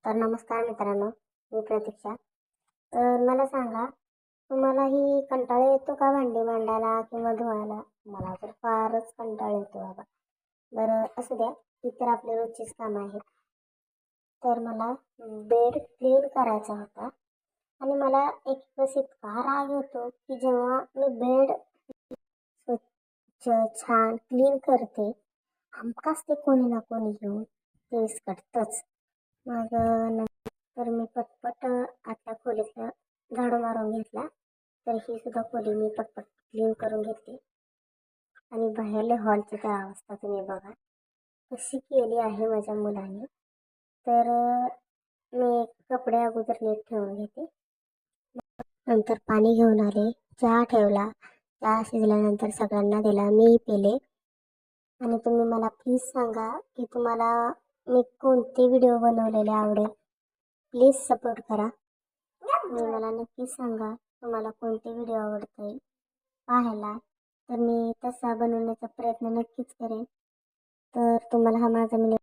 तर नमस्कार मित्रांनो, मी प्रतीक्षा. तर मला सांगा, तुम्हालाही कंटाळा येतो का भांडी मांडायला किंवा धुवायला? मला तर फारच कंटाळा येतो बाबा. बरं असू द्या, ती तर आपली रोजचीच कामं आहेत. तर मला बेड क्लीन करायचा होता आणि मला एक दिवस इतका राग येतो की जेव्हा मी बेड स्वच्छ छान क्लीन करते, हमखास ते कोणी ना कोणी येऊन तेच करतंच. मग तर मी पटपट आतल्या खोलीतलं झाडू मारून घेतला. तर ही सुद्धा खोली मी पटपट क्लीन करून घेतली आणि बाहेरल्या हॉलची काय अवस्था तुम्ही बघा कशी केली आहे माझ्या मुलाने. तर मी कपडे अगोदर नीट ठेवून घेते, नंतर पाणी घेऊन आले, चहा ठेवला, चहा शिजल्यानंतर सगळ्यांना दिला, मी पिले. आणि तुम्ही मला प्लीज सांगा की तुम्हाला मी कोणते व्हिडिओ बनवलेले आवडेल. प्लीज सपोर्ट करा. तुम्ही मला नक्कीच सांगा तुम्हाला कोणते व्हिडिओ आवडतील पाहायला. तर मी तसा बनवण्याचा प्रयत्न नक्कीच करेन. तर तुम्हाला हा माझा